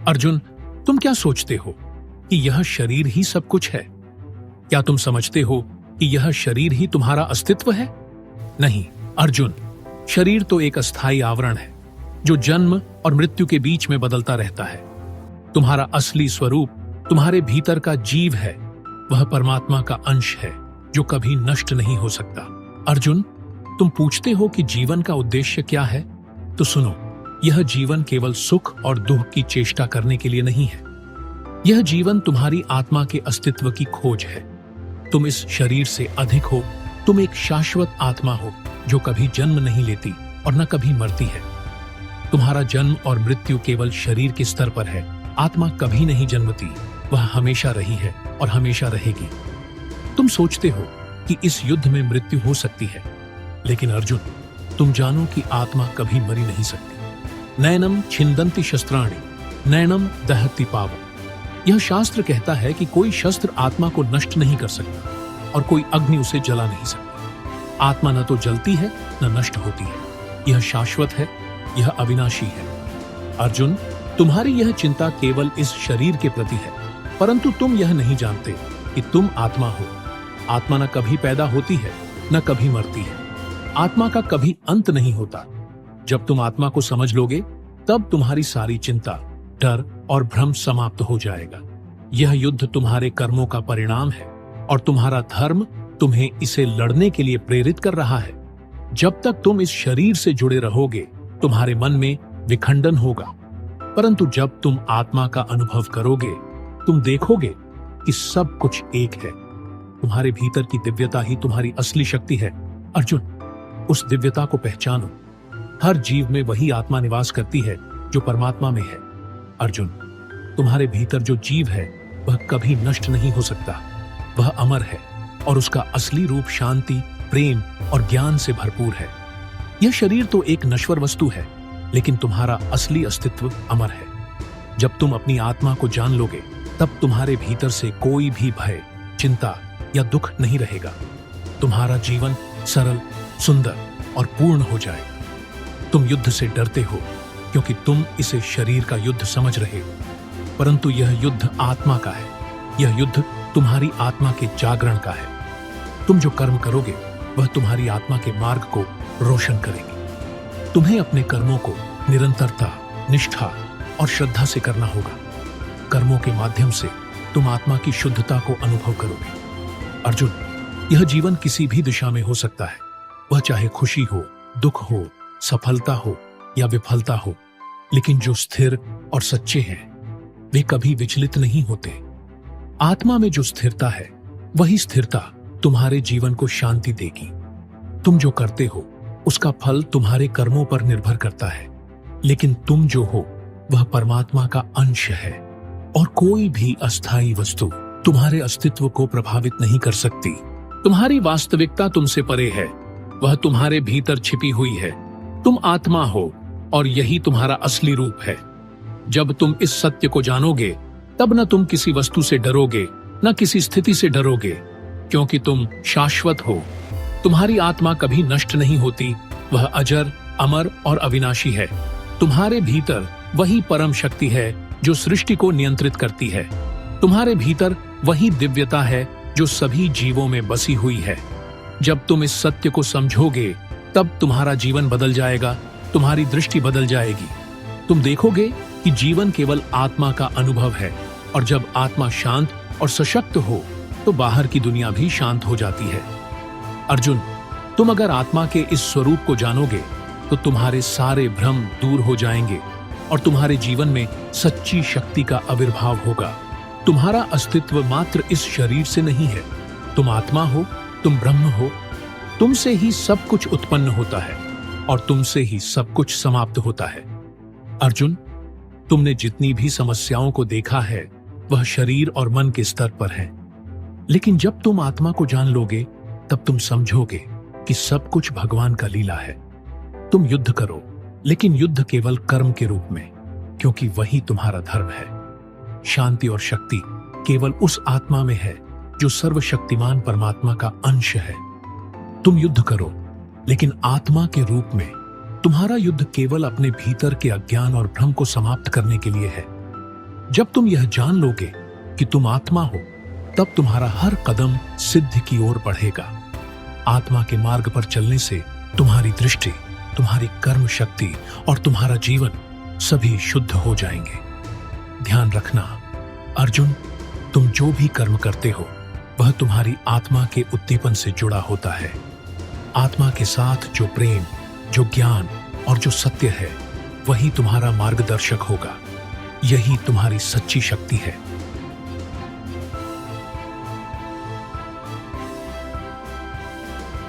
अर्जुन, तुम क्या सोचते हो कि यह शरीर ही सब कुछ है? क्या तुम समझते हो कि यह शरीर ही तुम्हारा अस्तित्व है? नहीं अर्जुन, शरीर तो एक अस्थायी आवरण है जो जन्म और मृत्यु के बीच में बदलता रहता है। तुम्हारा असली स्वरूप तुम्हारे भीतर का जीव है, वह परमात्मा का अंश है जो कभी नष्ट नहीं हो सकता। अर्जुन, तुम पूछते हो कि जीवन का उद्देश्य क्या है? तो सुनो, यह जीवन केवल सुख और दुख की चेष्टा करने के लिए नहीं है। यह जीवन तुम्हारी आत्मा के अस्तित्व की खोज है। तुम इस शरीर से अधिक हो। तुम एक शाश्वत आत्मा हो जो कभी जन्म नहीं लेती और न कभी मरती है। तुम्हारा जन्म और मृत्यु केवल शरीर के स्तर पर है। आत्मा कभी नहीं जन्मती, वह हमेशा रही है और हमेशा रहेगी। तुम सोचते हो कि इस युद्ध में मृत्यु हो सकती है, लेकिन अर्जुन, तुम जानो कि आत्मा कभी मरी नहीं सकती। नैनम छिन्दन्ति शस्त्राणि नैनम दहति पावक। यह शास्त्र कहता है कि कोई शस्त्र आत्मा को नष्ट नहीं कर सकता और कोई अग्नि उसे जला नहीं सकती। आत्मा न तो जलती है न नष्ट होती है। यह शाश्वत है, यह अविनाशी है। अर्जुन, तुम्हारी यह चिंता केवल इस शरीर के प्रति है, परंतु तुम यह नहीं जानते कि तुम आत्मा हो। आत्मा न कभी पैदा होती है न कभी मरती है। आत्मा का कभी अंत नहीं होता। जब तुम आत्मा को समझ लोगे, तब तुम्हारी सारी चिंता, डर और भ्रम समाप्त हो जाएगा। यह युद्ध तुम्हारे कर्मों का परिणाम है और तुम्हारा धर्म तुम्हें इसे लड़ने के लिए प्रेरित कर रहा है। जब तक तुम इस शरीर से जुड़े रहोगे, तुम्हारे मन में विखंडन होगा, परंतु जब तुम आत्मा का अनुभव करोगे, तुम देखोगे कि सब कुछ एक है। तुम्हारे भीतर की दिव्यता ही तुम्हारी असली शक्ति है। अर्जुन, उस दिव्यता को पहचानो। हर जीव में वही आत्मा निवास करती है जो परमात्मा में है। अर्जुन, तुम्हारे भीतर जो जीव है वह कभी नष्ट नहीं हो सकता। वह अमर है और उसका असली रूप शांति, प्रेम और ज्ञान से भरपूर है। यह शरीर तो एक नश्वर वस्तु है, लेकिन तुम्हारा असली अस्तित्व अमर है। जब तुम अपनी आत्मा को जान लोगे, तब तुम्हारे भीतर से कोई भी भय, चिंता या दुख नहीं रहेगा। तुम्हारा जीवन सरल, सुंदर और पूर्ण हो जाएगा। तुम युद्ध से डरते हो क्योंकि तुम इसे शरीर का युद्ध समझ रहे हो, परंतु यह युद्ध आत्मा का है। यह युद्ध तुम्हारी आत्मा के जागरण का है। तुम जो कर्म करोगे वह तुम्हारी आत्मा के मार्ग को रोशन करेगी। तुम्हें अपने कर्मों को निरंतरता, निष्ठा और श्रद्धा से करना होगा। कर्मों के माध्यम से तुम आत्मा की शुद्धता को अनुभव करोगे। अर्जुन, यह जीवन किसी भी दिशा में हो सकता है, वह चाहे खुशी हो, दुख हो, सफलता हो या विफलता हो, लेकिन जो स्थिर और सच्चे हैं वे कभी विचलित नहीं होते। आत्मा में जो स्थिरता है, वही स्थिरता तुम्हारे जीवन को शांति देगी। तुम जो करते हो उसका फल तुम्हारे कर्मों पर निर्भर करता है, लेकिन तुम जो हो वह परमात्मा का अंश है और कोई भी अस्थायी वस्तु तुम्हारे अस्तित्व को प्रभावित नहीं कर सकती। तुम्हारी वास्तविकता तुमसे परे है, वह तुम्हारे भीतर छिपी हुई है। तुम आत्मा हो और यही तुम्हारा असली रूप है। जब तुम इस सत्य को जानोगे, तब न तुम किसी वस्तु से डरोगे न किसी स्थिति से डरोगे, क्योंकि तुम शाश्वत हो। तुम्हारी आत्मा कभी नष्ट नहीं होती, वह अजर, अमर और अविनाशी है। तुम्हारे भीतर वही परम शक्ति है जो सृष्टि को नियंत्रित करती है। तुम्हारे भीतर वही दिव्यता है जो सभी जीवों में बसी हुई है। जब तुम इस सत्य को समझोगे, तब तुम्हारा जीवन बदल जाएगा, तुम्हारी दृष्टि बदल जाएगी। तुम देखोगे कि जीवन केवल आत्मा का अनुभव है, और जब आत्मा शांत और सशक्त हो, तो बाहर की दुनिया भी शांत हो जाती है। अर्जुन, तुम अगर आत्मा के इस स्वरूप को जानोगे, तो तुम्हारे सारे भ्रम दूर हो जाएंगे और तुम्हारे जीवन में सच्ची शक्ति का आविर्भाव होगा। तुम्हारा अस्तित्व मात्र इस शरीर से नहीं है। तुम आत्मा हो, तुम ब्रह्म हो। तुमसे ही सब कुछ उत्पन्न होता है और तुमसे ही सब कुछ समाप्त होता है। अर्जुन, तुमने जितनी भी समस्याओं को देखा है वह शरीर और मन के स्तर पर है, लेकिन जब तुम आत्मा को जान लोगे, तब तुम समझोगे कि सब कुछ भगवान का लीला है। तुम युद्ध करो, लेकिन युद्ध केवल कर्म के रूप में, क्योंकि वही तुम्हारा धर्म है। शांति और शक्ति केवल उस आत्मा में है जो सर्वशक्तिमान परमात्मा का अंश है। तुम युद्ध करो, लेकिन आत्मा के रूप में। तुम्हारा युद्ध केवल अपने भीतर के अज्ञान और भ्रम को समाप्त करने के लिए है। जब तुम यह जान लोगे कि तुम आत्मा हो, तब तुम्हारा हर कदम सिद्धि की ओर बढ़ेगा। आत्मा के मार्ग पर चलने से तुम्हारी दृष्टि, तुम्हारी कर्म शक्ति और तुम्हारा जीवन सभी शुद्ध हो जाएंगे। ध्यान रखना अर्जुन, तुम जो भी कर्म करते हो वह तुम्हारी आत्मा के उद्दीपन से जुड़ा होता है। आत्मा के साथ जो प्रेम, जो ज्ञान और जो सत्य है, वही तुम्हारा मार्गदर्शक होगा। यही तुम्हारी सच्ची शक्ति है।